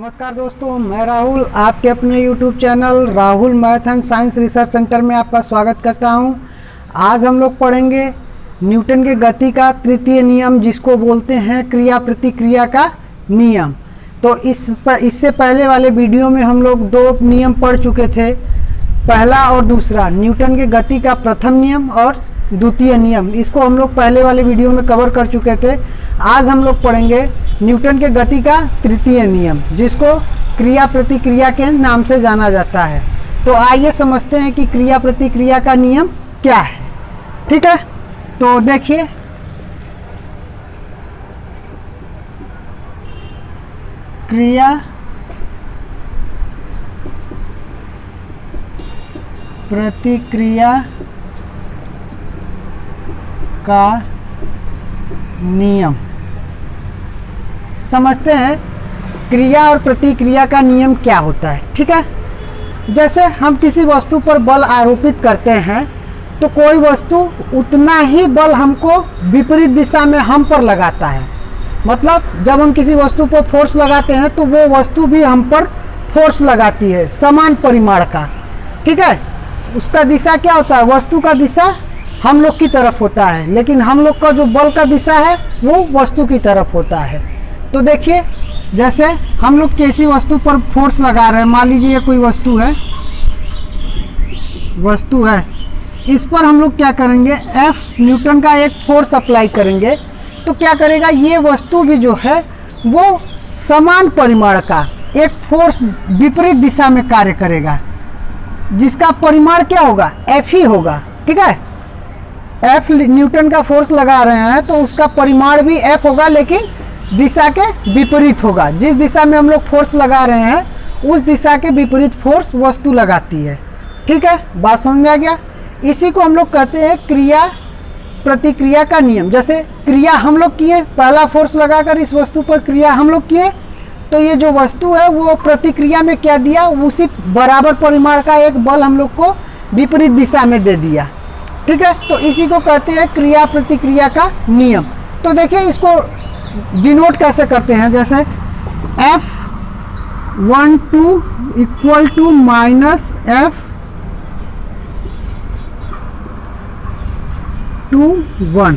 नमस्कार दोस्तों, मैं राहुल आपके अपने YouTube channel Rahul math and science research centre में आपका स्वागत करता हूं। आज हम लोग पढ़ेंगे न्यूटन के गति का तृतीय नियम, जिसको बोलते हैं क्रिया प्रतिक्रिया का नियम। तो इससे पहले वाले वीडियो में हम लोग दो नियम पढ़ चुके थे, पहला और दूसरा, न्यूटन के गति का प्रथम नियम और द्वितीय नियम। इसको हम लोग पहले वाले वीडियो में कवर कर चुके थे। आज हम लोग पढ़ेंगे न्यूटन के गति का तृतीय नियम, जिसको क्रिया प्रतिक्रिया के नाम से जाना जाता है। तो आइए समझते हैं कि क्रिया प्रतिक्रिया का नियम क्या है। ठीक है, तो देखिए, क्रिया प्रतिक्रिया का नियम समझते हैं। क्रिया और प्रतिक्रिया का नियम क्या होता है। ठीक है, जैसे हम किसी वस्तु पर बल आरोपित करते हैं तो कोई वस्तु उतना ही बल हमको विपरीत दिशा में हम पर लगाता है। मतलब जब हम किसी वस्तु पर फोर्स लगाते हैं तो वो वस्तु भी हम पर फोर्स लगाती है, समान परिमाण का। ठीक है, उसका दिशा क्या होता है, वस्तु का दिशा हम लोग की तरफ होता है, लेकिन हम लोग का जो बल का दिशा है वो वस्तु की तरफ होता है। तो देखिए, जैसे हम लोग किसी वस्तु पर फोर्स लगा रहे हैं, मान लीजिए ये कोई वस्तु है, इस पर हम लोग क्या करेंगे, F न्यूटन का एक फोर्स अप्लाई करेंगे। तो क्या करेगा, ये वस्तु भी जो है वो समान परिमाण का एक फोर्स विपरीत दिशा में कार्य करेगा, जिसका परिमाण क्या होगा, F ही होगा। ठीक है, F न्यूटन का फोर्स लगा रहे हैं तो उसका परिमाण भी F होगा, लेकिन दिशा के विपरीत होगा। जिस दिशा में हम लोग फोर्स लगा रहे हैं उस दिशा के विपरीत फोर्स वस्तु लगाती है। ठीक है, बात समझ में आ गया। इसी को हम लोग कहते हैं क्रिया प्रतिक्रिया का नियम। जैसे क्रिया हम लोग किए, पहला फोर्स लगाकर इस वस्तु पर क्रिया हम लोग किए, तो ये जो वस्तु है वो प्रतिक्रिया में क्या दिया, उसी बराबर परिमाण का एक बल हम लोग को विपरीत दिशा में दे दिया। ठीक है, तो इसी को कहते हैं क्रिया प्रतिक्रिया का नियम। तो देखिए, इसको डिनोट कैसे करते हैं, जैसे F12 equal to minus F21।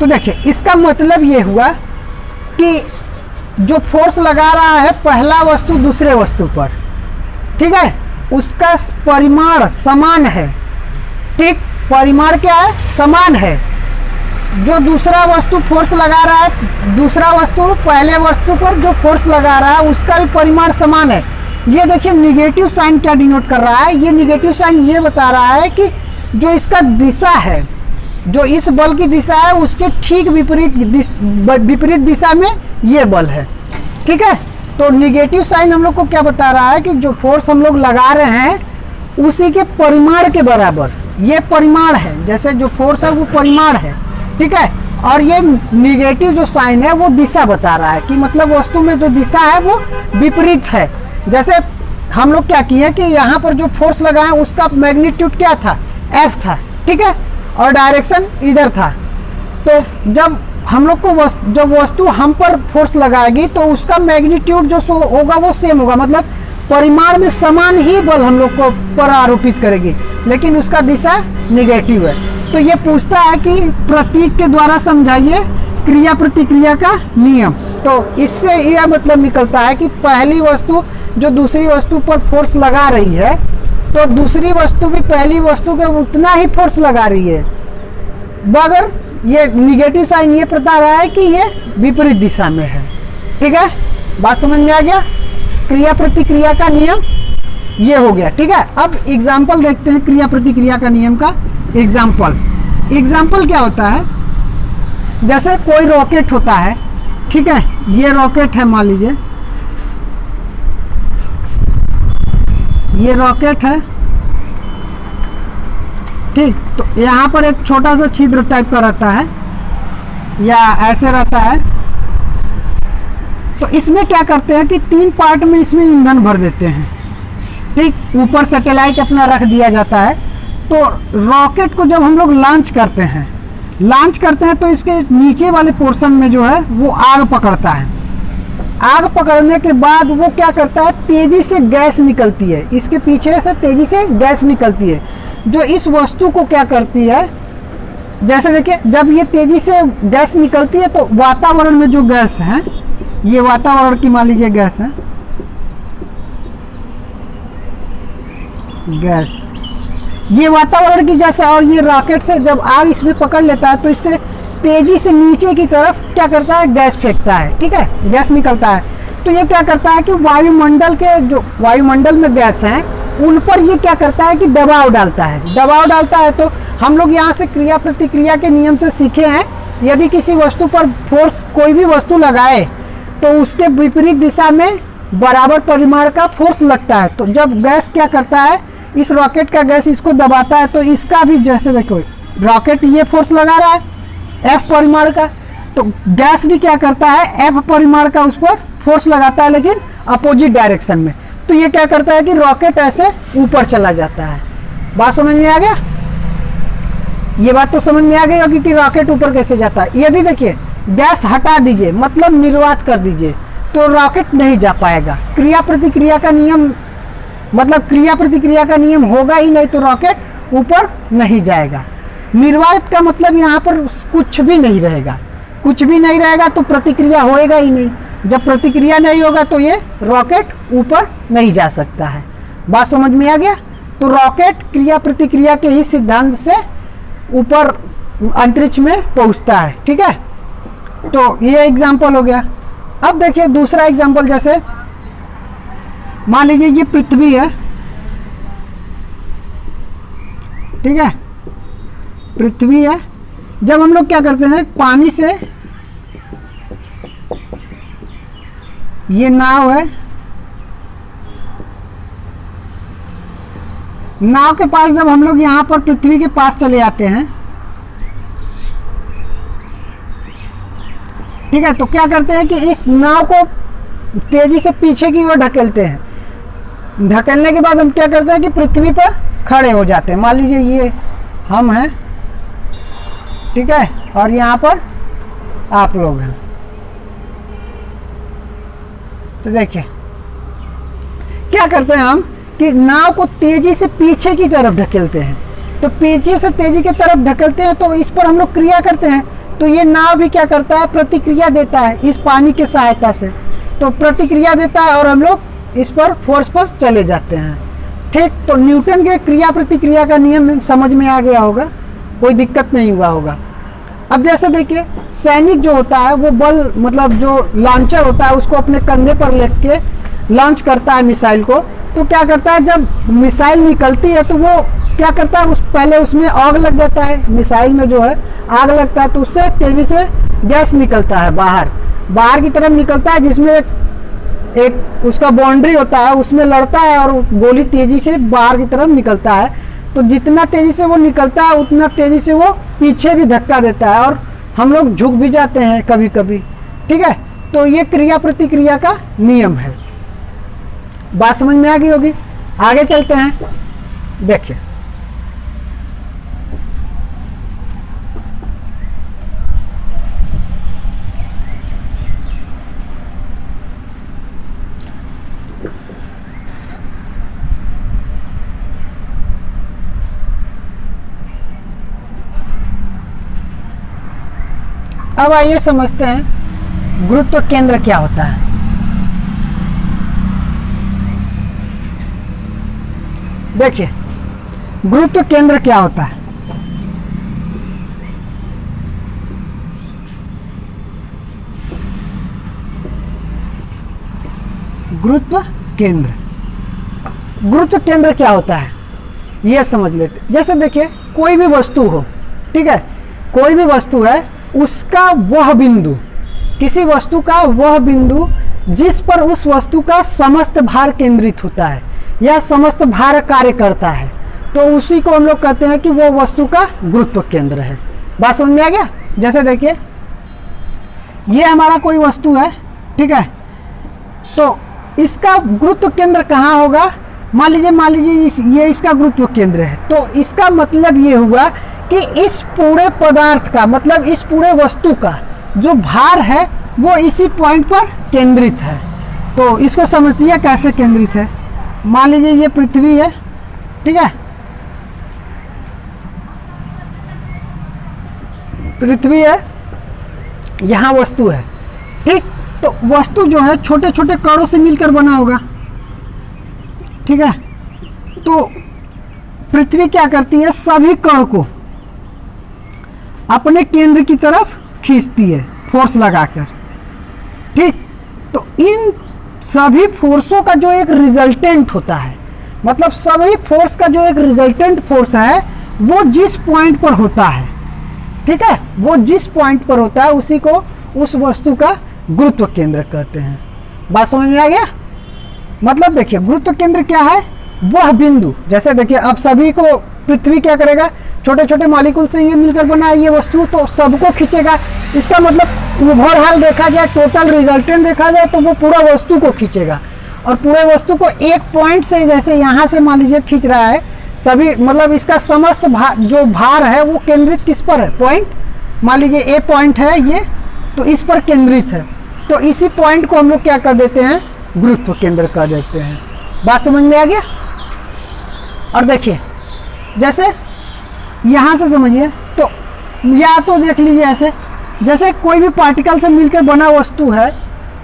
तो देखिए, इसका मतलब ये हुआ कि जो फोर्स लगा रहा है पहला वस्तु दूसरे वस्तु पर, ठीक है, उसका परिमाण समान है। ठीक, परिमाण क्या है, समान है। जो दूसरा वस्तु फोर्स लगा रहा है, दूसरा वस्तु पहले वस्तु पर जो फोर्स लगा रहा है उसका भी परिमाण समान है। ये देखिए, निगेटिव साइन क्या डिनोट कर रहा है, ये निगेटिव साइन ये बता रहा है कि जो इसका दिशा है, जो इस बल की दिशा है उसके ठीक विपरीत दिशा में ये बल है। ठीक है, तो निगेटिव साइन हम लोग को क्या बता रहा है कि जो फोर्स हम लोग लगा रहे हैं उसी के परिमाण के बराबर ये परिमाण है। जैसे जो फोर्स है वो परिमाण है, ठीक है, और ये निगेटिव जो साइन है वो दिशा बता रहा है कि मतलब वस्तु में जो दिशा है वो विपरीत है। जैसे हम लोग क्या किए कि यहाँ पर जो फोर्स लगा है उसका मैग्नीट्यूड क्या था, F था। ठीक है, और डायरेक्शन इधर था। तो जब हम लोग को जब वस्तु हम पर फोर्स लगाएगी तो उसका मैग्नीट्यूड जो होगा वो सेम होगा, मतलब परिमाण में समान ही बल हम लोग को पर आरोपित करेगी, लेकिन उसका दिशा निगेटिव है। तो ये पूछता है कि प्रतीक के द्वारा समझाइए क्रिया प्रतिक्रिया का नियम। तो इससे यह मतलब निकलता है कि पहली वस्तु जो दूसरी वस्तु पर फोर्स लगा रही है तो दूसरी वस्तु भी पहली वस्तु के उतना ही फोर्स लगा रही है, मगर ये निगेटिव साइन ये बता रहा है कि ये विपरीत दिशा में है। ठीक है, बात समझ में आ गया। क्रिया प्रतिक्रिया का नियम ये हो गया। ठीक है, अब एग्जाम्पल देखते हैं क्रिया प्रतिक्रिया का नियम का। एग्जाम्पल क्या होता है, जैसे कोई रॉकेट होता है। ठीक है, ये रॉकेट है, मान लीजिए ये रॉकेट है। ठीक, तो यहाँ पर एक छोटा सा छिद्र टाइप का रहता है या ऐसे रहता है। तो इसमें क्या करते हैं कि 3 पार्ट में इसमें ईंधन भर देते हैं। ठीक, ऊपर सैटेलाइट अपना रख दिया जाता है। तो रॉकेट को जब हम लोग लॉन्च करते हैं तो इसके नीचे वाले पोर्शन में जो है वो आग पकड़ता है। आग पकड़ने के बाद वो क्या करता है, तेजी से गैस निकलती है, इसके पीछे से तेजी से गैस निकलती है, जो इस वस्तु को क्या करती है, जैसे देखिए जब ये तेजी से गैस निकलती है तो वातावरण में जो गैस है, ये वातावरण की मान लीजिए गैस है, गैस, ये वातावरण की गैस है, और ये रॉकेट से जब आग इसमें पकड़ लेता है तो इससे तेजी से नीचे की तरफ क्या करता है, गैस फेंकता है, ठीक है, गैस निकलता है। तो ये क्या करता है कि वायुमंडल के जो वायुमंडल में गैस हैं उन पर ये क्या करता है कि दबाव डालता है, दबाव डालता है। तो हम लोग यहाँ से क्रिया प्रतिक्रिया के नियम से सीखे हैं, यदि किसी वस्तु पर फोर्स, कोई भी वस्तु लगाए तो उसके विपरीत दिशा में बराबर परिमाण का फोर्स लगता है। तो जब गैस क्या करता है, इस रॉकेट का गैस इसको दबाता है तो इसका भी, जैसे देखो रॉकेट ये फोर्स लगा रहा है F परिमाण का, तो गैस भी क्या करता है, F परिमाण का उस पर फोर्स लगाता है, लेकिन अपोजिट डायरेक्शन में। तो ये क्या करता है कि रॉकेट ऐसे ऊपर चला जाता है। बात समझ में आ गया? ये बात तो समझ में आ गई होगी कि रॉकेट ऊपर कैसे जाता है। यदि देखिए गैस हटा दीजिए, मतलब निर्वात कर दीजिए, तो रॉकेट नहीं जा पाएगा। क्रिया प्रतिक्रिया का नियम, मतलब क्रिया प्रतिक्रिया का नियम होगा ही नहीं तो रॉकेट ऊपर नहीं जाएगा। निर्वात का मतलब यहाँ पर कुछ भी नहीं रहेगा, कुछ भी नहीं रहेगा तो प्रतिक्रिया होएगा ही नहीं। जब प्रतिक्रिया नहीं होगा तो ये रॉकेट ऊपर नहीं जा सकता है। बात समझ में आ गया? तो रॉकेट क्रिया प्रतिक्रिया के ही सिद्धांत से ऊपर अंतरिक्ष में पहुंचता है, ठीक है। तो ये एग्जाम्पल हो गया। अब देखिए दूसरा एग्जाम्पल, जैसे मान लीजिए ये पृथ्वी है, ठीक है, पृथ्वी है। जब हम लोग क्या करते हैं, पानी से, ये नाव है, नाव के पास जब हम लोग यहाँ पर पृथ्वी के पास चले आते हैं, ठीक है, तो क्या करते हैं कि इस नाव को तेजी से पीछे की ओर ढकेलते हैं। ढकेलने के बाद हम क्या करते हैं कि पृथ्वी पर खड़े हो जाते हैं। मान लीजिए ये हम हैं, ठीक है, और यहाँ पर आप लोग हैं। तो देखिए क्या करते हैं हम कि नाव को तेजी से पीछे की तरफ ढकेलते हैं। तो पीछे से तेजी की तरफ ढकेलते हैं तो इस पर हम लोग क्रिया करते हैं। तो ये नाव भी क्या करता है, प्रतिक्रिया देता है इस पानी की सहायता से। तो प्रतिक्रिया देता है और हम लोग इस पर फोर्स पर चले जाते हैं, ठीक। तो न्यूटन के क्रिया प्रतिक्रिया का नियम समझ में आ गया होगा, कोई दिक्कत नहीं हुआ होगा। अब जैसे देखिए सैनिक जो होता है वो बल, मतलब जो लॉन्चर होता है उसको अपने कंधे पर लेके लॉन्च करता है मिसाइल को। तो क्या करता है, जब मिसाइल निकलती है तो वो क्या करता है, पहले उसमें आग लग जाता है, मिसाइल में जो है आग लगता है, तो उससे तेजी से गैस निकलता है बाहर की तरफ निकलता है, जिसमें एक उसका बाउंड्री होता है, उसमें लड़ता है और गोली तेजी से बाहर की तरफ निकलता है। तो जितना तेजी से वो निकलता है उतना तेजी से वो पीछे भी धक्का देता है और हम लोग झुक भी जाते हैं कभी कभी, ठीक है। तो ये क्रिया प्रतिक्रिया का नियम है। बात समझ में आ गई होगी। आगे चलते हैं, देखिए अब आइए समझते हैं गुरुत्व केंद्र क्या होता है। देखिए गुरुत्व केंद्र क्या होता है। गुरुत्व केंद्र क्या होता है ये समझ लेते। जैसे देखिए कोई भी वस्तु हो, ठीक है, कोई भी वस्तु है, उसका वह बिंदु, किसी वस्तु का वह बिंदु जिस पर उस वस्तु का समस्त भार केंद्रित होता है या समस्त भार कार्य करता है, तो उसी को हम लोग कहते हैं कि वो वस्तु का गुरुत्व केंद्र है। बात समझ में आ गया। जैसे देखिए ये हमारा कोई वस्तु है, ठीक है, तो इसका गुरुत्व केंद्र कहाँ होगा। मान लीजिए ये इसका गुरुत्व केंद्र है, तो इसका मतलब ये हुआ कि इस पूरे पदार्थ का, मतलब इस पूरे वस्तु का जो भार है वो इसी पॉइंट पर केंद्रित है। तो इसको समझ दिया कैसे केंद्रित है। मान लीजिए ये पृथ्वी है, ठीक है, पृथ्वी है, यहाँ वस्तु है, ठीक। तो वस्तु जो है छोटे छोटे कणों से मिलकर बना होगा, ठीक है। तो पृथ्वी क्या करती है, सभी कण को अपने केंद्र की तरफ खींचती है फोर्स लगाकर, ठीक। तो इन सभी फोर्सों का जो एक रिजल्टेंट होता है, मतलब सभी फोर्स का जो एक रिजल्टेंट फोर्स है वो जिस पॉइंट पर होता है, ठीक है, वो जिस पॉइंट पर होता है उसी को उस वस्तु का गुरुत्व केंद्र कहते हैं। बात समझ में आ गया। मतलब देखिए गुरुत्व केंद्र क्या है, वह बिंदु, जैसे देखिए अब सभी को पृथ्वी क्या करेगा, छोटे छोटे मॉलिक्यूल से ये मिलकर बना है ये वस्तु, तो सबको खींचेगा। इसका मतलब ओवरऑल देखा जाए, टोटल रिजल्टेंट देखा जाए तो वो पूरा वस्तु को खींचेगा। और पूरे वस्तु को एक पॉइंट से, जैसे यहाँ से मान लीजिए खींच रहा है सभी, मतलब इसका समस्त जो भार है वो केंद्रित किस पर है, पॉइंट, मान लीजिए ए पॉइंट है ये, तो इस पर केंद्रित है। तो इसी पॉइंट को हम लोग क्या कर देते हैं, गुरुत्व केंद्र कर देते हैं। बात समझ में आ गया। और देखिए जैसे यहाँ से समझिए, तो या तो देख लीजिए ऐसे, जैसे कोई भी पार्टिकल से मिलकर बना वस्तु है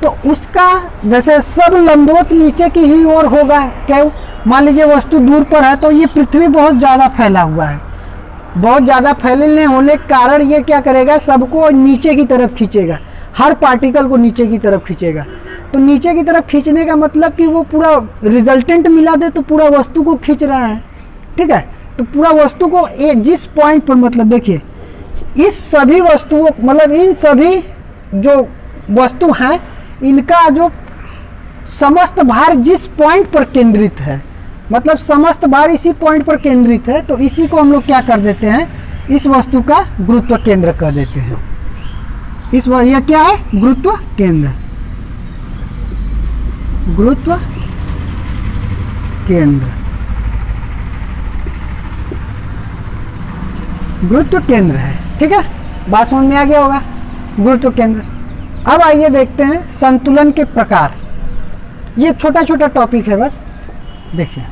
तो उसका जैसे सब लंबवत नीचे की ही ओर होगा। क्यों, मान लीजिए वस्तु दूर पर है तो ये पृथ्वी बहुत ज़्यादा फैला हुआ है, बहुत ज़्यादा फैलने होने के कारण ये क्या करेगा, सबको नीचे की तरफ खींचेगा, हर पार्टिकल को नीचे की तरफ खींचेगा। तो नीचे की तरफ खींचने का मतलब कि वो पूरा रिजल्टेंट मिला दे तो पूरा वस्तु को खींच रहा है, ठीक है। तो पूरा वस्तु को एक जिस पॉइंट पर, मतलब देखिए इस सभी वस्तुओं, मतलब इन सभी जो वस्तु हैं इनका जो समस्त भार जिस पॉइंट पर केंद्रित है, मतलब समस्त भार इसी पॉइंट पर केंद्रित है, तो इसी को हम लोग क्या कर देते हैं, इस वस्तु का गुरुत्व केंद्र कर देते हैं। यह क्या है, गुरुत्व केंद्र, गुरुत्व केंद्र, गुरुत्व केंद्र है, ठीक है। बात समझ में आ गया होगा, गुरुत्व केंद्र। अब आइए देखते हैं संतुलन के प्रकार। ये छोटा छोटा टॉपिक है बस, देखिए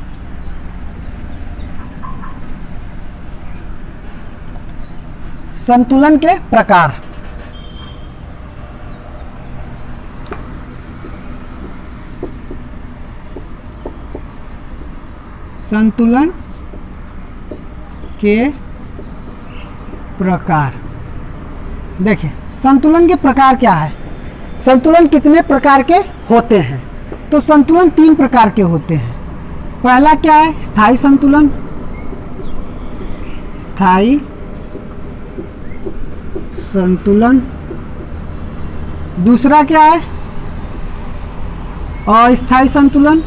संतुलन के प्रकार। संतुलन के प्रकार, देखिए संतुलन के प्रकार क्या है, संतुलन कितने प्रकार के होते हैं। तो संतुलन 3 प्रकार के होते हैं। पहला क्या है, स्थायी संतुलन, स्थायी संतुलन। दूसरा क्या है, अस्थायी संतुलन,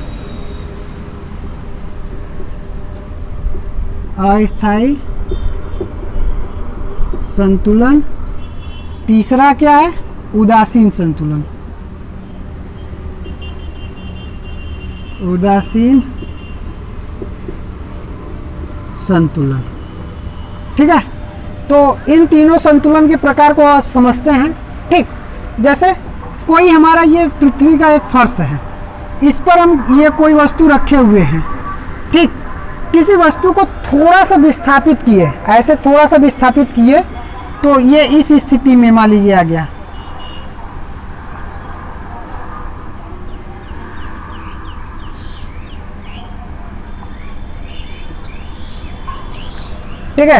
अस्थायी संतुलन। तीसरा क्या है, उदासीन संतुलन, उदासीन संतुलन, ठीक है। तो इन तीनों संतुलन के प्रकार को आज समझते हैं, ठीक। जैसे कोई हमारा ये पृथ्वी का एक फर्श है, इस पर हम ये कोई वस्तु रखे हुए हैं, ठीक। किसी वस्तु को थोड़ा सा विस्थापित किए, ऐसे थोड़ा सा विस्थापित किए तो ये इस स्थिति में मान लीजिए आ गया, ठीक है।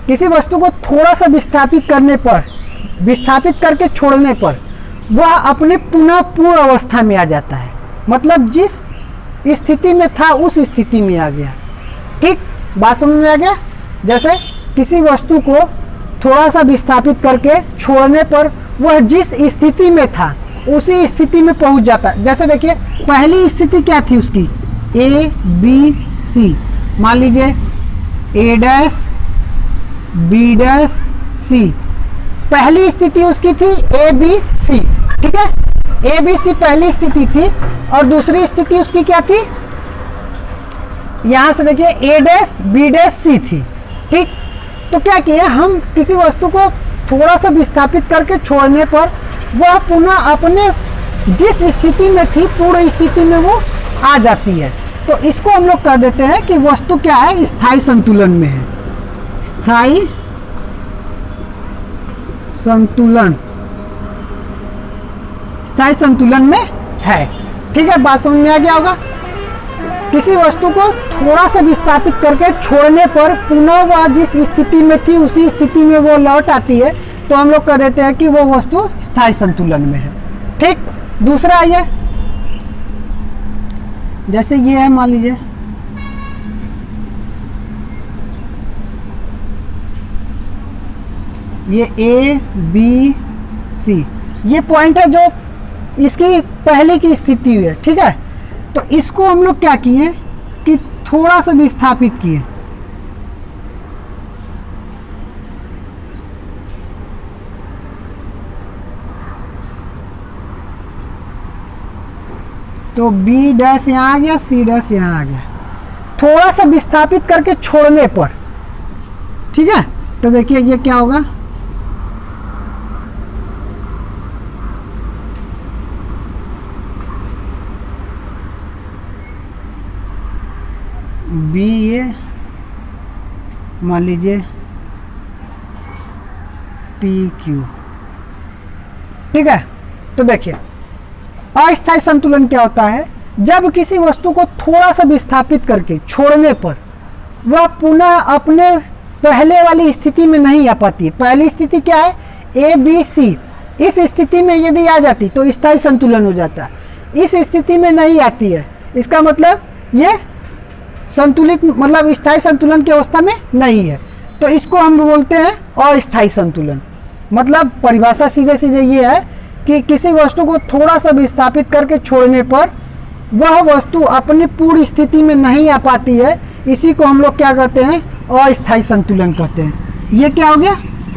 किसी वस्तु को थोड़ा सा विस्थापित करने पर, विस्थापित करके छोड़ने पर वह अपने पुनः पूर्ण अवस्था में आ जाता है, मतलब जिस स्थिति में था उस स्थिति में आ गया, ठीक। बात समझ में आ गया। जैसे किसी वस्तु को थोड़ा सा विस्थापित करके छोड़ने पर वह जिस स्थिति में था उसी स्थिति में पहुंच जाता है। जैसे देखिए पहली स्थिति क्या थी उसकी, ए बी सी, मान लीजिए ए डैश बी डैश सी, पहली स्थिति उसकी थी ए बी सी, ठीक है। ए बी सी पहली स्थिति थी और दूसरी स्थिति उसकी क्या थी, यहां से देखिए ए डैश बी डैश सी थी, ठीक। तो क्या किया, हम किसी वस्तु को थोड़ा सा विस्थापित करके छोड़ने पर वह पुनः अपने जिस स्थिति में थी पूर्ण स्थिति में वो आ जाती है। तो इसको हम लोग कह देते हैं कि वस्तु क्या है, स्थायी संतुलन में है। स्थायी संतुलन, स्थायी संतुलन में है। ठीक है, बात समझ में आ गया होगा। किसी वस्तु को थोड़ा सा विस्थापित करके छोड़ने पर पुनः वह जिस स्थिति में थी उसी स्थिति में वो लौट आती है, तो हम लोग कह देते हैं कि वो वस्तु स्थायी संतुलन में है। ठीक, दूसरा आइए, जैसे ये है, मान लीजिए ये ए बी सी, ये पॉइंट है जो इसकी पहले की स्थिति है। ठीक है, तो इसको हम लोग क्या किए कि थोड़ा सा विस्थापित किए। तो बी डैश यहाँ आ गया, सी डैश यहाँ आ गया, थोड़ा सा विस्थापित करके छोड़ने पर। ठीक है, तो देखिए ये क्या होगा, बी ये मान लीजिए पी क्यू। ठीक है, तो देखिए अस्थायी संतुलन क्या होता है, जब किसी वस्तु को थोड़ा सा विस्थापित करके छोड़ने पर वह पुनः अपने पहले वाली स्थिति में नहीं आ पाती है। पहली स्थिति क्या है, ए बी सी, इस स्थिति में यदि आ जाती तो स्थायी संतुलन हो जाता है। इस स्थिति में नहीं आती है, इसका मतलब ये संतुलित, मतलब स्थायी संतुलन की अवस्था में नहीं है, तो इसको हम बोलते हैं अस्थायी संतुलन। मतलब परिभाषा सीधे सीधे ये है कि किसी वस्तु को थोड़ा सा विस्थापित करके छोड़ने पर वह वस्तु अपनी पूर्ण स्थिति में नहीं आ पाती है, इसी को हम लोग क्या कहते हैं, अस्थायी संतुलन कहते हैं। ये क्या हो गया,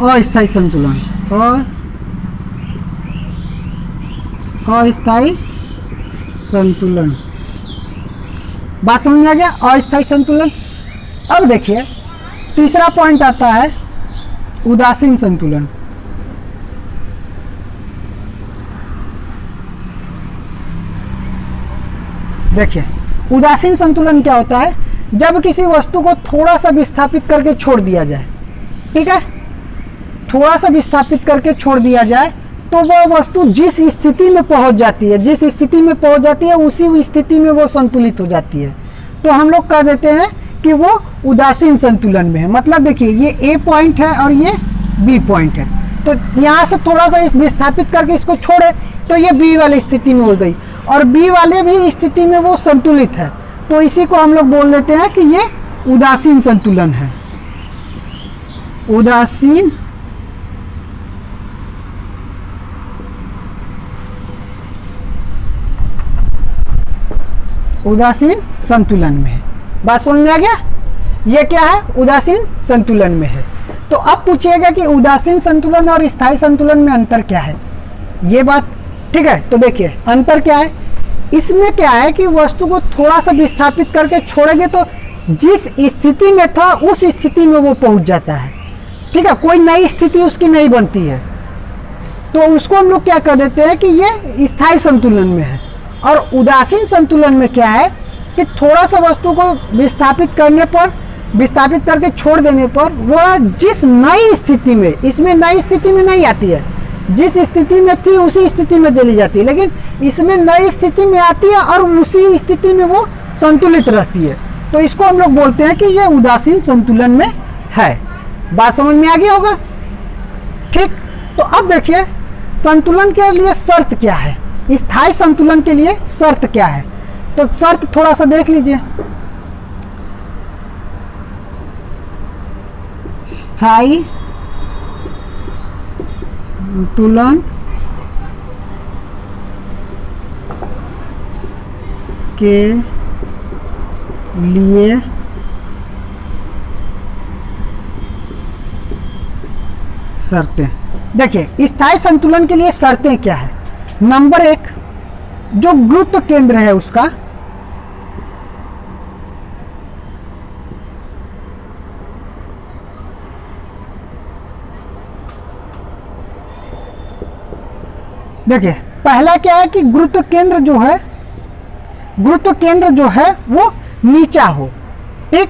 अस्थायी संतुलन, अस्थायी संतुलन। बात समझ में आ गया, अस्थायी संतुलन। अब देखिए तीसरा पॉइंट आता है उदासीन संतुलन। देखिए उदासीन संतुलन क्या होता है, जब किसी वस्तु को थोड़ा सा विस्थापित करके छोड़ दिया जाए। ठीक है, थोड़ा सा विस्थापित करके छोड़ दिया जाए तो वह वस्तु जिस स्थिति में पहुंच जाती है, जिस स्थिति में पहुंच जाती है उसी स्थिति में वो संतुलित हो जाती है, तो हम लोग कह देते हैं कि वो उदासीन संतुलन में है। मतलब देखिए ये ए पॉइंट है और ये बी पॉइंट है, तो यहाँ से थोड़ा सा विस्थापित करके इसको छोड़े तो ये बी वाली स्थिति में हो गई, और बी वाले भी स्थिति में वो संतुलित है, तो इसी को हम लोग बोल देते हैं कि ये उदासीन संतुलन है। उदासीन उदासीन संतुलन में है। बात समझ में आ गया, ये क्या है, उदासीन संतुलन में है। तो अब पूछिएगा कि उदासीन संतुलन और स्थायी संतुलन में अंतर क्या है, ये बात। ठीक है, तो देखिए अंतर क्या है, इसमें क्या है कि वस्तु को थोड़ा सा विस्थापित करके छोड़ेंगे तो जिस स्थिति में था उस स्थिति में वो पहुंच जाता है। ठीक है, कोई नई स्थिति उसकी नहीं बनती है, तो उसको हम लोग क्या कह देते हैं कि ये स्थायी संतुलन में है। और उदासीन संतुलन में क्या है कि थोड़ा सा वस्तु को विस्थापित करने पर, विस्थापित करके छोड़ देने पर वह जिस नई स्थिति में, इसमें नई स्थिति में नहीं आती है, जिस स्थिति में थी उसी स्थिति में चली जाती है, लेकिन इसमें नई स्थिति में आती है और उसी स्थिति में वो संतुलित रहती है, तो इसको हम लोग बोलते हैं कि ये उदासीन संतुलन में है। बात समझ में आ गया होगा। ठीक, तो अब देखिए संतुलन के लिए शर्त क्या है, स्थायी संतुलन के लिए शर्त क्या है, तो शर्त थोड़ा सा देख लीजिए। स्थायी संतुलन के लिए शर्तें, देखिए स्थायी संतुलन के लिए शर्तें क्या है। नंबर एक, जो गुरुत्व केंद्र है उसका देखिए पहला क्या है कि गुरुत्व केंद्र जो है, गुरुत्व केंद्र जो है वो नीचा हो। ठीक,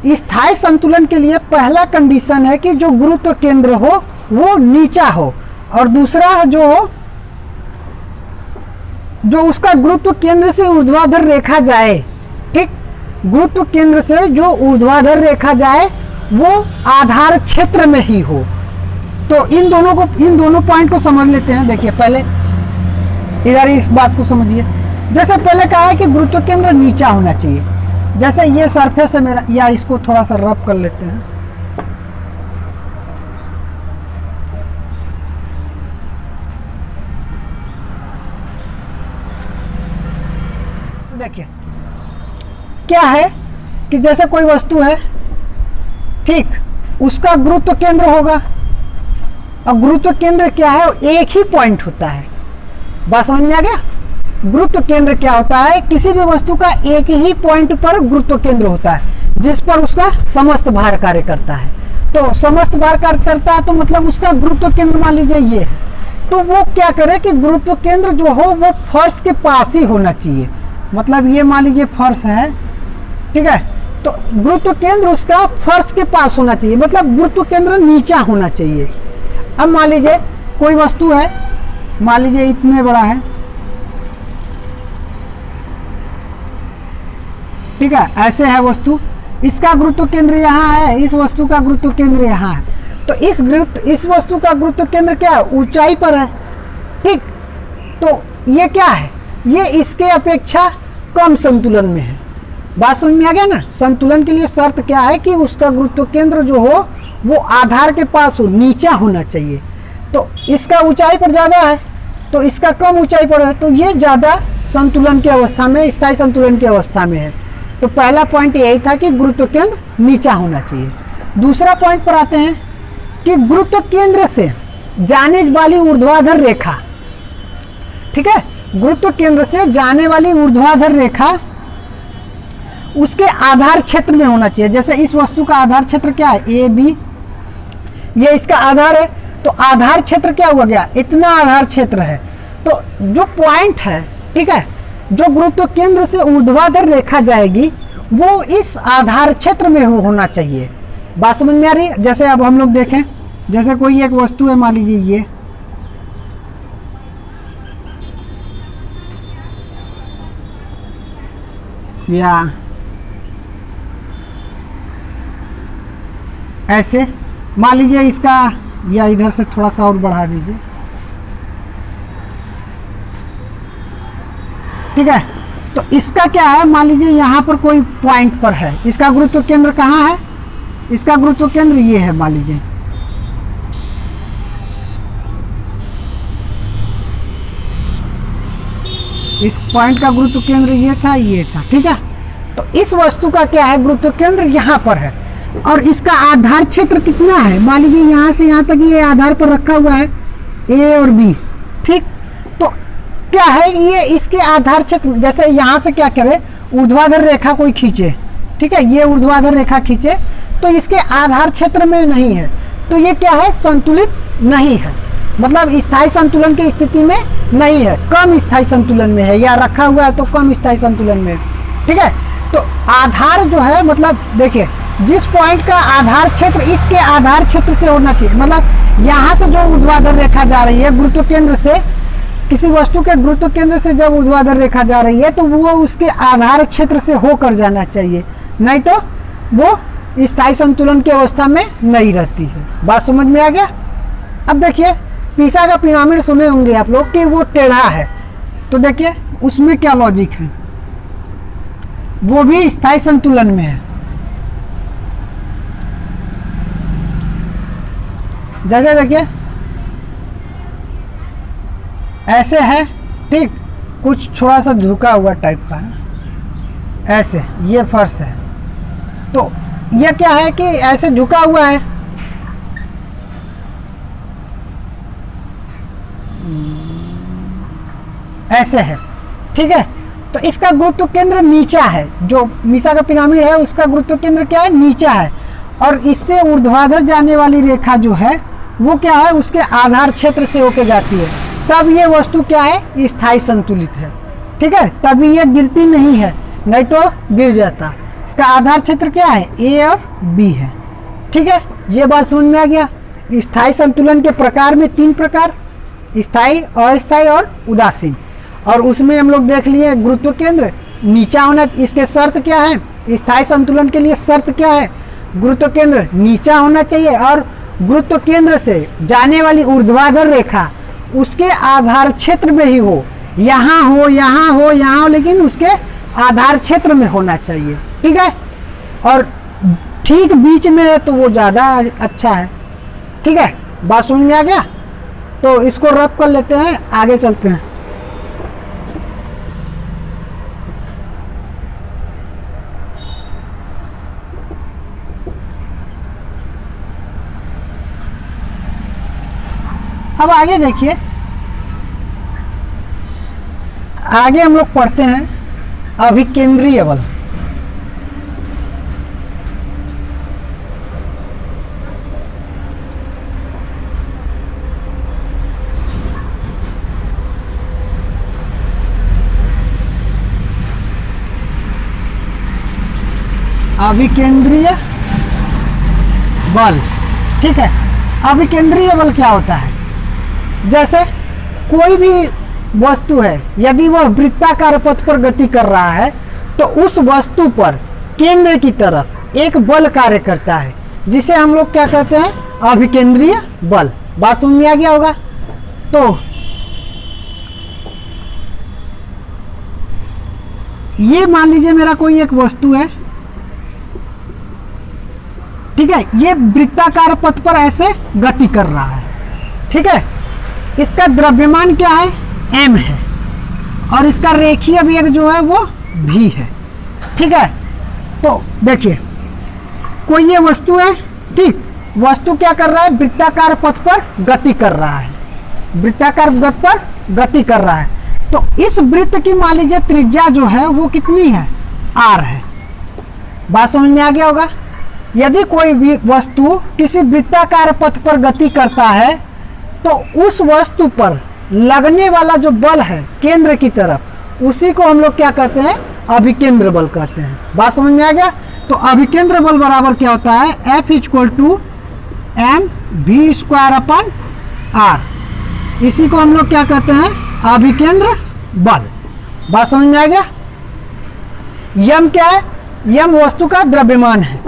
स्थायी संतुलन के लिए पहला कंडीशन है कि जो गुरुत्व केंद्र हो वो नीचा हो, और दूसरा जो उसका गुरुत्व केंद्र से ऊर्ध्वाधर रेखा जाए। ठीक, गुरुत्व केंद्र से जो ऊर्ध्वाधर रेखा जाए वो आधार क्षेत्र में ही हो। तो इन दोनों पॉइंट को समझ लेते हैं। देखिए पहले इधर इस बात को समझिए। जैसे पहले कहा है कि गुरुत्व केंद्र नीचा होना चाहिए। जैसे ये सरफेस है मेरा, या इसको थोड़ा सा रब कर लेते हैं। तो देखिए क्या है कि जैसे कोई वस्तु है, ठीक, उसका गुरुत्व केंद्र होगा, और गुरुत्व केंद्र क्या है, एक ही पॉइंट होता है। बात समझ में आ गया? गुरुत्व केंद्र क्या होता है, किसी भी वस्तु का एक ही पॉइंट पर गुरुत्व केंद्र होता है जिस पर उसका समस्त भार कार्य करता है। तो समस्त भार कार्य करता है तो मतलब उसका गुरुत्व केंद्र मान लीजिए ये है, तो वो क्या करे कि गुरुत्व केंद्र जो हो वो फर्श के पास ही होना चाहिए। मतलब ये मान लीजिए फर्श है, ठीक है, तो गुरुत्व केंद्र उसका फर्श के पास होना चाहिए, मतलब गुरुत्व केंद्र नीचा होना चाहिए। अब मान लीजिए कोई वस्तु है, मान लीजिए इतने बड़ा है, ठीक है, ऐसे है वस्तु, इसका गुरुत्व केंद्र यहाँ है, इस वस्तु का गुरुत्व केंद्र यहाँ है। तो इस वस्तु का गुरुत्व केंद्र क्या है, ऊंचाई पर है। ठीक, तो ये क्या है, ये इसके अपेक्षा कम संतुलन में है। बात समझ में आ गया ना? संतुलन के लिए शर्त क्या है कि उसका गुरुत्व केंद्र जो हो वो आधार के पास हो, नीचा होना चाहिए। तो इसका ऊंचाई पर ज़्यादा है तो इसका कम ऊंचाई पर है, तो ये ज़्यादा संतुलन की अवस्था में, स्थायी संतुलन की अवस्था में है। तो पहला पॉइंट यही था कि गुरुत्व केंद्र नीचा होना चाहिए। दूसरा पॉइंट पर आते हैं कि गुरुत्व केंद्र से जाने वाली ऊर्ध्वाधर रेखा, ठीक है, गुरुत्व केंद्र से जाने वाली ऊर्ध्वाधर रेखा उसके आधार क्षेत्र में होना चाहिए। जैसे इस वस्तु का आधार क्षेत्र क्या है, ए बी, ये इसका आधार है, तो आधार क्षेत्र क्या हुआ गया, इतना आधार क्षेत्र है। तो जो पॉइंट है, ठीक है, जो गुरुत्व केंद्र से ऊर्ध्वाधर रेखा जाएगी वो इस आधार क्षेत्र में होना चाहिए। बात समझ में आ रही है? जैसे अब हम लोग देखें, जैसे कोई एक वस्तु है, मान लीजिए ये, या ऐसे मान लीजिए इसका, या इधर से थोड़ा सा और बढ़ा दीजिए, ठीक है। तो इसका क्या है, मान लीजिए यहाँ पर कोई पॉइंट पर है, इसका गुरुत्व केंद्र कहाँ है, इसका गुरुत्व केंद्र ये है, मान लीजिए इस पॉइंट का गुरुत्व केंद्र ये था, ये था, ठीक है। तो इस वस्तु का क्या है, गुरुत्व केंद्र यहाँ पर है, और इसका आधार क्षेत्र कितना है, मान लीजिए यहाँ से यहाँ तक ये आधार पर रखा हुआ है, ए और बी, ठीक। तो क्या है, ये इसके आधार क्षेत्र, जैसे यहाँ से क्या करे, ऊर्ध्वाधर रेखा कोई खींचे, ठीक है, ये ऊर्ध्वाधर रेखा खींचे, तो इसके आधार क्षेत्र में नहीं है, तो ये क्या है, संतुलित नहीं है, मतलब स्थायी संतुलन की स्थिति में नहीं है, कम स्थायी संतुलन में है, या रखा हुआ है तो कम स्थायी संतुलन में, ठीक है। तो आधार जो है, मतलब देखिए जिस पॉइंट का आधार क्षेत्र इसके आधार क्षेत्र से होना चाहिए, मतलब यहाँ से जो ऊर्ध्वाधर रेखा जा रही है गुरुत्व केंद्र से, किसी वस्तु के गुरुत्व केंद्र से जब ऊर्ध्वाधर रेखा जा रही है तो वो उसके आधार क्षेत्र से होकर जाना चाहिए, नहीं तो वो स्थायी संतुलन की अवस्था में नहीं रहती है। बात समझ में आ गया? अब देखिए पीसा का पिरामिड सुने होंगे आप लोग कि वो टेढ़ा है, तो देखिए उसमें क्या लॉजिक है, वो भी स्थायी संतुलन में है। जैसे देखिए ऐसे है, ठीक, कुछ थोड़ा सा झुका हुआ टाइप का है, ऐसे ये फर्श है, तो ये क्या है कि ऐसे झुका हुआ है, ऐसे है, ठीक है। तो इसका गुरुत्व केंद्र नीचा है, जो मीसा का पिरामिड है उसका गुरुत्व केंद्र क्या है, नीचा है, और इससे ऊर्ध्वाधर जाने वाली रेखा जो है वो क्या है, उसके आधार क्षेत्र से होके जाती है। तब ये वस्तु क्या है, स्थायी संतुलित है। ठीक है, तभी ये गिरती नहीं है, नहीं तो गिर जाता। इसका आधार क्षेत्र क्या है, ए और बी है। ठीक है, ये बात समझ में आ गया। स्थायी संतुलन के प्रकार में 3 प्रकार, स्थायी, अस्थायी और उदासीन। और उसमें हम लोग देख लिए गुरुत्व केंद्र नीचा होना, इसके शर्त क्या है, स्थायी संतुलन के लिए शर्त क्या है, गुरुत्व केंद्र नीचा होना चाहिए और गुरुत्व केंद्र से जाने वाली ऊर्ध्वाधर रेखा उसके आधार क्षेत्र में ही हो, यहाँ हो, यहाँ हो, यहाँ हो, लेकिन उसके आधार क्षेत्र में होना चाहिए। ठीक है, और ठीक बीच में है तो वो ज़्यादा अच्छा है। ठीक है, बात समझ में आ गया। तो इसको रब कर लेते हैं, आगे चलते हैं। अब आगे देखिए, आगे हम लोग पढ़ते हैं अभिकेंद्रीय बल। अभिकेंद्रीय बल। ठीक है, अभिकेंद्रीय बल क्या होता है, जैसे कोई भी वस्तु है, यदि वह वृत्ताकार पथ पर गति कर रहा है तो उस वस्तु पर केंद्र की तरफ एक बल कार्य करता है, जिसे हम लोग क्या कहते हैं, अभिकेंद्रीय बल। बात समझ में आ गया होगा। तो ये मान लीजिए मेरा कोई एक वस्तु है, ठीक है, ये वृत्ताकार पथ पर ऐसे गति कर रहा है। ठीक है, इसका द्रव्यमान क्या है, m है, और इसका रेखीय वेग जो है वो v है। ठीक है, तो देखिए कोई ये वस्तु है, ठीक, वस्तु क्या कर रहा है, वृत्ताकार पथ पर गति कर रहा है, वृत्ताकार पथ पर गति कर रहा है। तो इस वृत्त की मान लीजिए त्रिज्या जो है वो कितनी है, r है। बात समझ में आ गया होगा। यदि कोई भी वस्तु किसी वृत्ताकार पथ पर गति करता है तो उस वस्तु पर लगने वाला जो बल है केंद्र की तरफ, उसी को हम लोग क्या कहते हैं, अभिकेंद्र बल कहते हैं। बात समझ में आ गया। तो अभिकेंद्र बल बराबर क्या होता है, F = mv²/r। इसी को हम लोग क्या कहते हैं, अभिकेंद्र बल। बात समझ में आ गया। यम क्या है, यम वस्तु का द्रव्यमान है।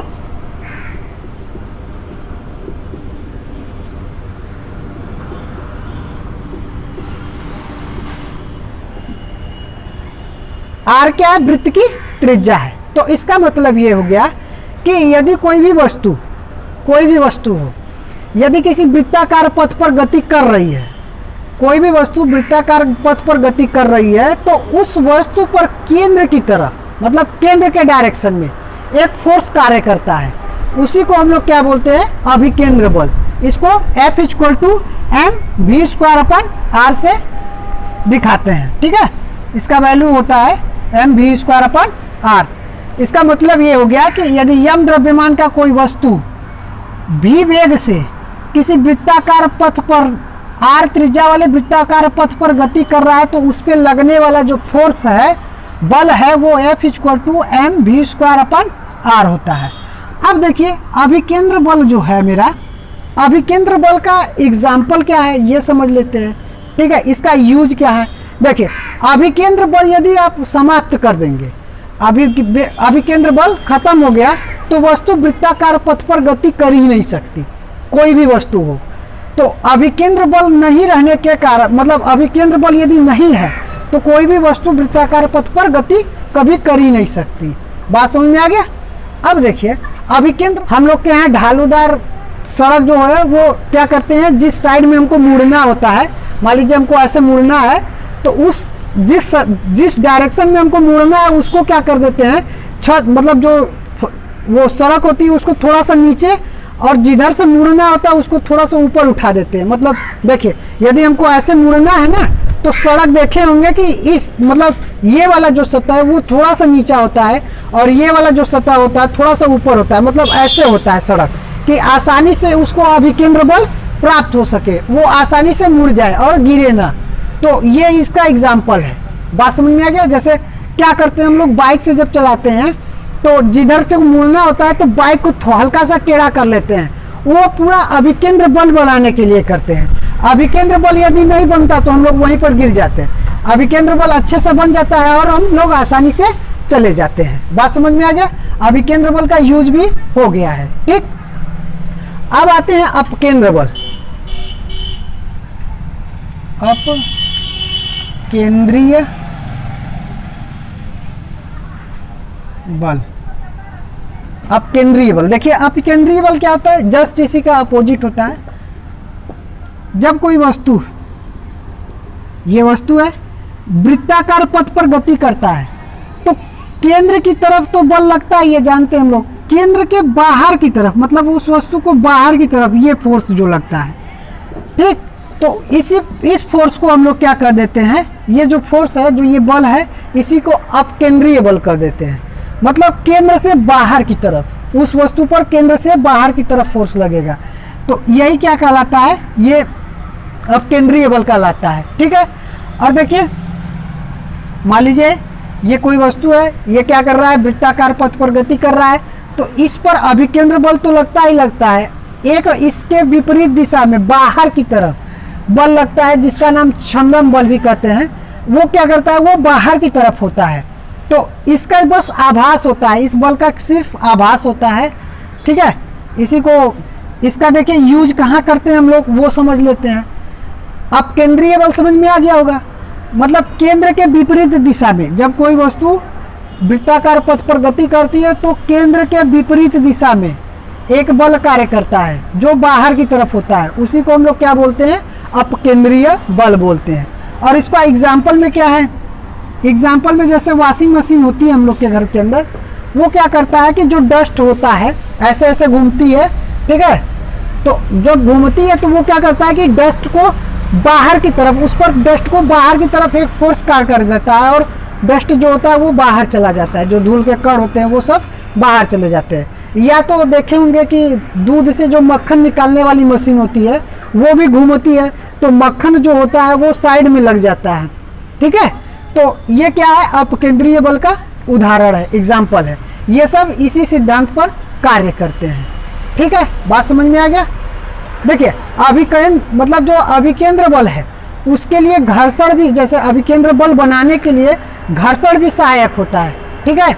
आर क्या है, वृत्त की त्रिज्या है। तो इसका मतलब ये हो गया कि यदि कोई भी वस्तु हो, यदि किसी वृत्ताकार पथ पर गति कर रही है, कोई भी वस्तु वृत्ताकार पथ पर गति कर रही है, तो उस वस्तु पर केंद्र की तरफ, मतलब केंद्र के डायरेक्शन में एक फोर्स कार्य करता है, उसी को हम लोग क्या बोलते हैं, अभिकेंद्र बल। इसको F = mv²/r से दिखाते हैं। ठीक है, इसका वैल्यू होता है mv²/r। इसका मतलब ये हो गया कि यदि यम द्रव्यमान का कोई वस्तु v वेग से किसी वृत्ताकार पथ पर, r त्रिज्या वाले वृत्ताकार पथ पर गति कर रहा है, तो उस पर लगने वाला जो फोर्स है, बल है, वो F = mv²/r होता है। अब देखिए अभिकेंद्र बल जो है मेरा, अभिकेंद्र बल का एग्जाम्पल क्या है ये समझ लेते हैं। ठीक है, इसका यूज क्या है। देखिए अभिकेंद्र बल यदि आप समाप्त कर देंगे, अभिकेंद्र बल खत्म हो गया तो वस्तु वृत्ताकार पथ पर गति कर ही नहीं सकती, कोई भी वस्तु हो। तो अभिकेंद्र बल नहीं रहने के कारण, मतलब अभिकेंद्र बल यदि नहीं है तो कोई भी वस्तु वृत्ताकार पथ पर गति कभी कर ही नहीं सकती। बात समझ में आ गया। अब देखिए अभिकेंद्र, हम लोग के यहाँ ढालूदार सड़क जो है वो क्या करते हैं, जिस साइड में हमको मुड़ना होता है, मान लीजिए हमको ऐसे मुड़ना है, तो उस जिस डायरेक्शन में हमको मुड़ना है उसको क्या कर देते हैं, छत, मतलब जो वो सड़क होती है उसको थोड़ा सा नीचे, और जिधर से मुड़ना होता है उसको थोड़ा सा ऊपर उठा देते हैं। मतलब देखिए यदि हमको ऐसे मुड़ना है ना, तो सड़क देखे होंगे कि इस, मतलब ये वाला जो सतह है वो थोड़ा सा नीचा होता है, और ये वाला जो सतह होता है थोड़ा सा ऊपर होता है। मतलब ऐसे होता है सड़क कि आसानी से उसको अभिकेंद्र बल प्राप्त हो सके, वो आसानी से मुड़ जाए और गिरे ना। तो ये इसका एग्जाम्पल है। बात समझ में आ गया? जैसे क्या करते हैं हम लोग, बाइक से जब चलाते हैं तो जिधर से मुड़ना होता है तो बाइक को हल्का सा टेढ़ा कर लेते हैं, वो पूरा अभिकेंद्र बल बनाने के लिए करते हैं। अभिकेंद्र बल यदि नहीं बनता तो हम लोग वहीं पर गिर जाते हैं। अभिकेंद्र बल अच्छे से बन जाता है और हम लोग आसानी से चले जाते हैं। बात समझ में आ गया? अभिकेंद्र बल का यूज भी हो गया है। ठीक, अब आते हैं अपकेंद्र बल। अपकेंद्रीय बल। अपकेंद्रीय बल, देखिए अपकेंद्रीय बल क्या होता है? जस्ट इसी का अपोजिट होता है। जब कोई वस्तु, ये वस्तु है, वृत्ताकार पथ पर गति करता है तो केंद्र की तरफ तो बल लगता है, ये जानते हैं हम लोग। केंद्र के बाहर की तरफ, मतलब उस वस्तु को बाहर की तरफ ये फोर्स जो लगता है, ठीक, तो इस फोर्स को हम लोग क्या कर देते हैं, ये जो फोर्स है, जो ये बल है, इसी को अपकेंद्रीय बल कर देते हैं। मतलब केंद्र से बाहर की तरफ, उस वस्तु पर केंद्र से बाहर की तरफ फोर्स लगेगा, तो यही क्या कहलाता है, ये अपकेंद्रीय बल कहलाता है। ठीक है। और देखिए, मान लीजिए ये कोई वस्तु है, ये क्या कर रहा है, वृत्ताकार पथ पर गति कर रहा है, तो इस पर अभिकेंद्र बल तो लगता ही लगता है। एक इसके विपरीत दिशा में बाहर की तरफ बल लगता है, जिसका नाम छंदम बल भी कहते हैं। वो क्या करता है, वो बाहर की तरफ होता है, तो इसका बस आभास होता है, इस बल का सिर्फ आभास होता है। ठीक है, इसी को, इसका देखिए यूज कहाँ करते हैं हम लोग, वो समझ लेते हैं। अब केंद्रीय बल समझ में आ गया होगा, मतलब केंद्र के विपरीत दिशा में जब कोई वस्तु वृत्ताकार पथ पर गति करती है तो केंद्र के विपरीत दिशा में एक बल कार्य करता है जो बाहर की तरफ होता है, उसी को हम लोग क्या बोलते हैं, अपकेंद्रीय बल बोलते हैं। और इसका एग्जाम्पल में क्या है, एग्जाम्पल में जैसे वॉशिंग मशीन होती है हम लोग के घर के अंदर, वो क्या करता है कि जो डस्ट होता है ऐसे ऐसे घूमती है, ठीक है, तो जब घूमती है तो वो क्या करता है कि डस्ट को बाहर की तरफ, उस पर डस्ट को बाहर की तरफ एक फोर्स कार्य कर देता है और डस्ट जो होता है वो बाहर चला जाता है, जो धूल के कण होते हैं वो सब बाहर चले जाते हैं। या तो देखे होंगे कि दूध से जो मक्खन निकालने वाली मशीन होती है वो भी घूमती है, तो मक्खन जो होता है वो साइड में लग जाता है। ठीक है, तो ये क्या है, अपकेंद्रीय बल का उदाहरण है, एग्जाम्पल है। ये सब इसी सिद्धांत पर कार्य करते हैं। ठीक है, बात समझ में आ गया? देखिए, अभिकेंद्र मतलब जो अभिकेंद्र बल है उसके लिए घर्षण भी, जैसे अभिकेंद्र बल बनाने के लिए घर्षण भी सहायक होता है। ठीक है,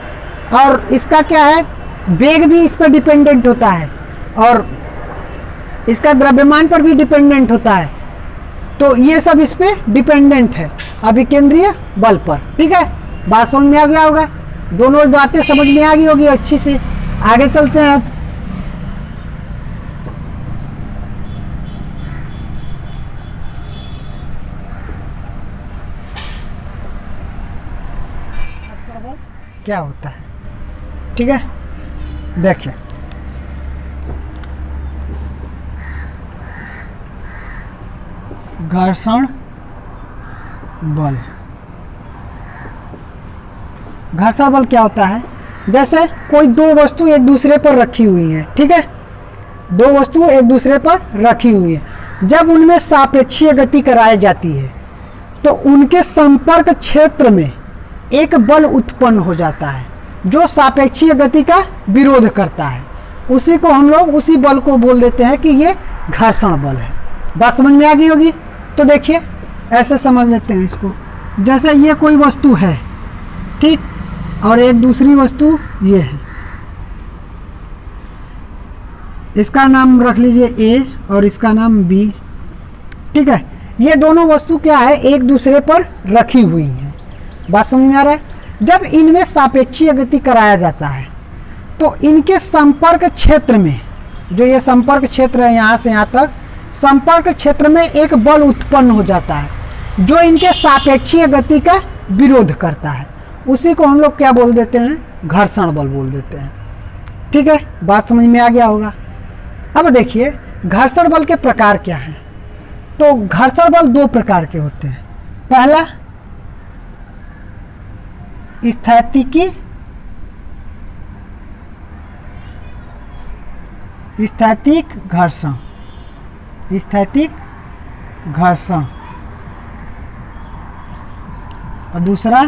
और इसका क्या है, वेग भी इस पर डिपेंडेंट होता है और इसका द्रव्यमान पर भी डिपेंडेंट होता है, तो ये सब इस पे डिपेंडेंट है अभिकेंद्रीय बल पर। ठीक है, बात समझ में आ गया होगा, दोनों बातें समझ में आ गई होगी अच्छी से। आगे चलते हैं अब। क्या होता है, ठीक है, देखिए घर्षण बल। घर्षण बल क्या होता है, जैसे कोई दो वस्तु एक दूसरे पर रखी हुई है, ठीक है, दो वस्तु एक दूसरे पर रखी हुई है, जब उनमें सापेक्षीय गति कराई जाती है तो उनके संपर्क क्षेत्र में एक बल उत्पन्न हो जाता है जो सापेक्षीय गति का विरोध करता है। उसी को हम लोग, उसी बल को बोल देते हैं कि ये घर्षण बल है। बात समझ में आ गई होगी? तो देखिए ऐसे समझ लेते हैं इसको, जैसे ये कोई वस्तु है, ठीक, और एक दूसरी वस्तु ये है, इसका नाम रख लीजिए ए और इसका नाम बी। ठीक है, ये दोनों वस्तु क्या है, एक दूसरे पर रखी हुई हैं। बात समझ में आ रहा है? जब इनमें सापेक्षीय गति कराया जाता है तो इनके संपर्क क्षेत्र में, जो ये संपर्क क्षेत्र है यहाँ से यहाँ तक, संपर्क क्षेत्र में एक बल उत्पन्न हो जाता है जो इनके सापेक्षीय गति का विरोध करता है। उसी को हम लोग क्या बोल देते हैं, घर्षण बल बोल देते हैं। ठीक है, बात समझ में आ गया होगा। अब देखिए घर्षण बल के प्रकार क्या हैं। तो घर्षण बल दो प्रकार के होते हैं। पहला स्थैतिकी, स्थैतिक घर्षण, स्थैतिक घर्षण। और दूसरा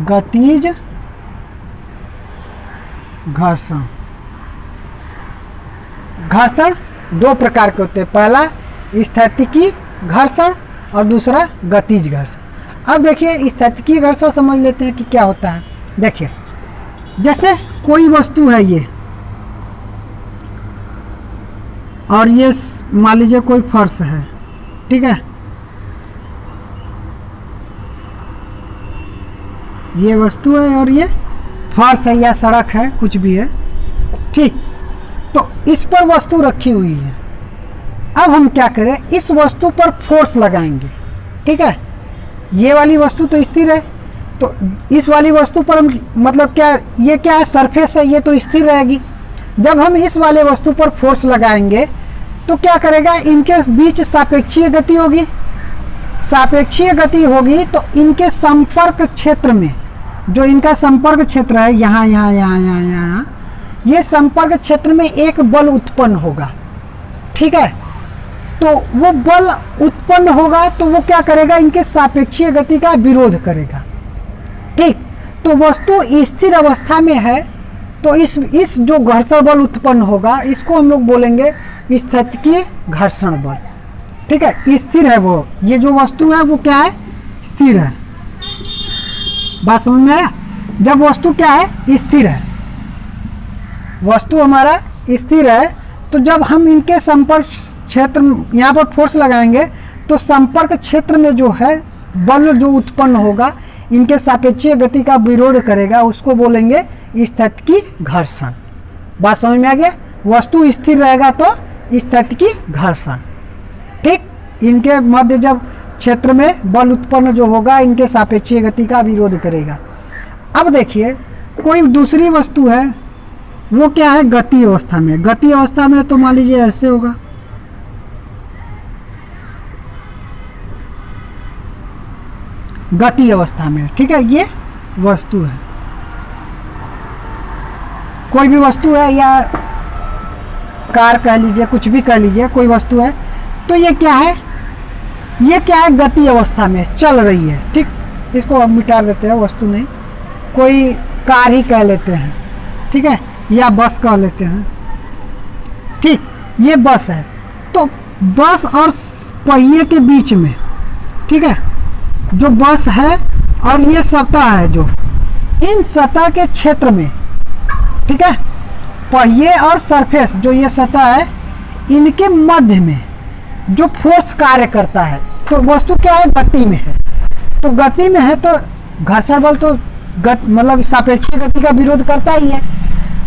गतिज घर्षण। घर्षण दो प्रकार के होते हैं, पहला स्थैतिकी घर्षण और दूसरा गतिज घर्षण। अब देखिए स्थैतिकी घर्षण समझ लेते हैं कि क्या होता है। देखिए जैसे कोई वस्तु है ये, और ये मान लीजिए कोई फर्श है, ठीक है, ये वस्तु है और ये फर्श है या सड़क है, कुछ भी है, ठीक। तो इस पर वस्तु रखी हुई है। अब हम क्या करें, इस वस्तु पर फोर्स लगाएंगे, ठीक है। ये वाली वस्तु तो स्थिर है, तो इस वाली वस्तु पर हम मतलब क्या, ये क्या है, सरफेस है, ये तो स्थिर रहेगी। जब हम इस वाले वस्तु पर फोर्स लगाएंगे तो क्या करेगा, इनके बीच सापेक्षीय गति होगी। सापेक्षीय गति होगी तो इनके संपर्क क्षेत्र में, जो इनका संपर्क क्षेत्र है, यहाँ यहाँ यहाँ यहाँ यहाँ, ये संपर्क क्षेत्र में एक बल उत्पन्न होगा, ठीक है। तो वो बल उत्पन्न होगा तो वो क्या करेगा, इनके सापेक्षीय गति का विरोध करेगा, ठीक। तो वस्तु स्थिर अवस्था में है तो इस जो घर्षण बल उत्पन्न होगा इसको हम लोग बोलेंगे स्थैतिकीय घर्षण बल, ठीक है। स्थिर है वो, ये जो वस्तु है वो क्या है, स्थिर है। बात समझ में आया। जब वस्तु क्या है, स्थिर है, वस्तु हमारा स्थिर है, तो जब हम इनके संपर्क क्षेत्र, यहाँ पर फोर्स लगाएंगे तो संपर्क क्षेत्र में जो है बल जो उत्पन्न होगा इनके सापेक्षीय गति का विरोध करेगा, उसको बोलेंगे स्थैतिकी घर्षण। बात समझ में आ गया। वस्तु स्थिर रहेगा तो स्थैतिकी घर्षण, ठीक। इनके मध्य जब क्षेत्र में बल उत्पन्न जो होगा इनके सापेक्षीय गति का विरोध करेगा। अब देखिए कोई दूसरी वस्तु है, वो क्या है, गति अवस्था में। गति अवस्था में तो मान लीजिए ऐसे होगा, गति अवस्था में, ठीक है। ये वस्तु है, कोई भी वस्तु है, या कार कह लीजिए, कुछ भी कह लीजिए, कोई वस्तु है, तो ये क्या है, ये क्या है, गति अवस्था में चल रही है, ठीक। इसको हम मिटा देते हैं, वस्तु नहीं, कोई कार ही कह लेते हैं, ठीक है, या बस कह लेते हैं, ठीक। ये बस है, तो बस और पहिए के बीच में, ठीक है, जो बस है और ये सतह है, जो इन सतह के क्षेत्र में, ठीक है, पहिए और सरफेस जो ये सतह है, इनके मध्य में जो फोर्स कार्य करता है, तो वस्तु क्या है, गति में है। तो गति में है तो घर्षण बल तो मतलब सापेक्षीय गति का विरोध करता ही है।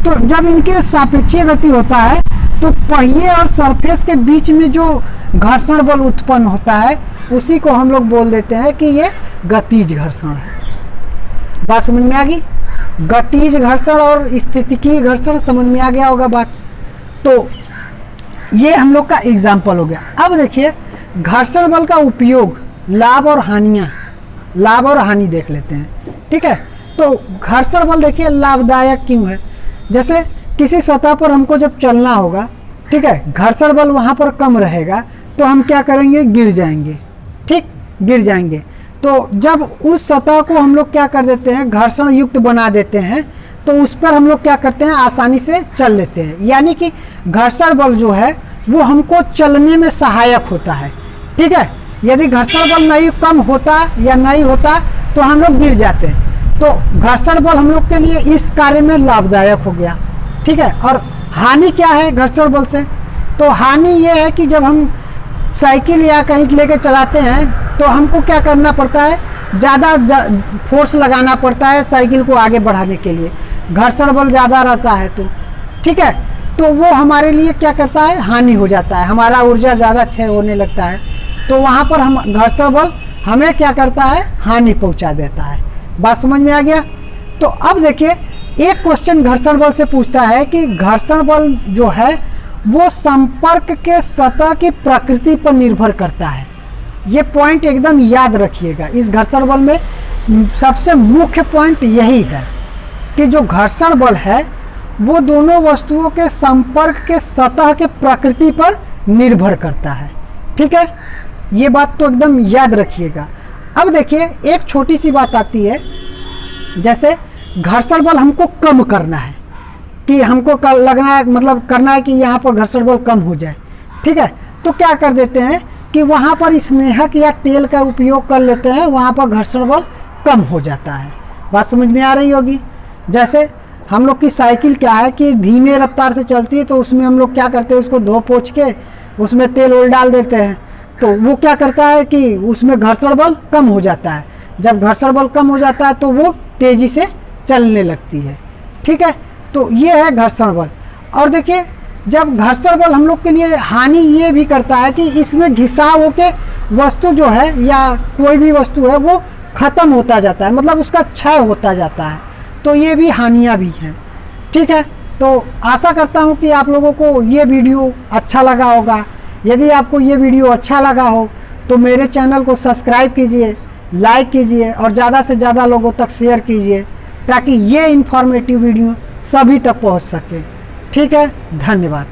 तो जब इनके सापेक्षीय गति होता है तो पहिए और सरफेस के बीच में जो घर्षण बल उत्पन्न होता है उसी को हम लोग बोल देते हैं कि ये गतिज घर्षण है। बात समझ में आ गई। गतिज घर्षण और स्थितिकीय घर्षण समझ में आ गया होगा बात। तो ये हम लोग का एग्जाम्पल हो गया। अब देखिए घर्षण बल का उपयोग, लाभ और हानियाँ, लाभ और हानि देख लेते हैं, ठीक है। तो घर्षण बल देखिए लाभदायक क्यों है। जैसे किसी सतह पर हमको जब चलना होगा, ठीक है, घर्षण बल वहाँ पर कम रहेगा तो हम क्या करेंगे, गिर जाएंगे, ठीक, गिर जाएंगे। तो जब उस सतह को हम लोग क्या कर देते हैं, घर्षण युक्त बना देते हैं, तो उस पर हम लोग क्या करते हैं, आसानी से चल लेते हैं। यानी कि घर्षण बल जो है वो हमको चलने में सहायक होता है, ठीक है। यदि घर्षण बल नहीं कम होता या नहीं होता तो हम लोग गिर जाते हैं। तो घर्षण बल हम लोग के लिए इस कार्य में लाभदायक हो गया, ठीक है। और हानि क्या है घर्षण बल से, तो हानि ये है कि जब हम साइकिल या कहीं लेके चलाते हैं तो हमको क्या करना पड़ता है, ज़्यादा फोर्स लगाना पड़ता है साइकिल को आगे बढ़ाने के लिए, घर्षण बल ज़्यादा रहता है तो, ठीक है। तो वो हमारे लिए क्या करता है, हानि हो जाता है, हमारा ऊर्जा ज़्यादा क्षय होने लगता है। तो वहाँ पर हम घर्षण बल हमें क्या करता है, हानि पहुँचा देता है। बात समझ में आ गया। तो अब देखिए एक क्वेश्चन घर्षण बल से पूछता है कि घर्षण बल जो है वो संपर्क के सतह की प्रकृति पर निर्भर करता है। ये पॉइंट एकदम याद रखिएगा। इस घर्षण बल में सबसे मुख्य पॉइंट यही है कि जो घर्षण बल है वो दोनों वस्तुओं के संपर्क के सतह के प्रकृति पर निर्भर करता है, ठीक है। ये बात तो एकदम याद रखिएगा। अब देखिए एक छोटी सी बात आती है, जैसे घर्षण बल हमको कम करना है, कि हमको लगना है, मतलब करना है कि यहाँ पर घर्षण बल कम हो जाए, ठीक है। तो क्या कर देते हैं कि वहाँ पर स्नेहक या तेल का उपयोग कर लेते हैं, वहाँ पर घर्षण बल कम हो जाता है। बात समझ में आ रही होगी। जैसे हम लोग की साइकिल क्या है कि धीमे रफ्तार से चलती है, तो उसमें हम लोग क्या करते हैं, उसको धो पोंछ के उसमें तेल ओल डाल देते हैं, तो वो क्या करता है कि उसमें घर्षण बल कम हो जाता है। जब घर्षण बल कम हो जाता है तो वो तेज़ी से चलने लगती है, ठीक है। तो ये है घर्षण बल। और देखिए जब घर्षण बल हम लोग के लिए हानि ये भी करता है कि इसमें घिसाव होके वस्तु जो है या कोई भी वस्तु है वो ख़त्म होता जाता है, मतलब उसका क्षय होता जाता है। तो ये भी हानियाँ भी हैं, ठीक है। तो आशा करता हूँ कि आप लोगों को ये वीडियो अच्छा लगा होगा। यदि आपको ये वीडियो अच्छा लगा हो तो मेरे चैनल को सब्सक्राइब कीजिए, लाइक कीजिए और ज़्यादा से ज़्यादा लोगों तक शेयर कीजिए, ताकि ये इन्फॉर्मेटिव वीडियो सभी तक पहुँच सके। ठीक है, धन्यवाद।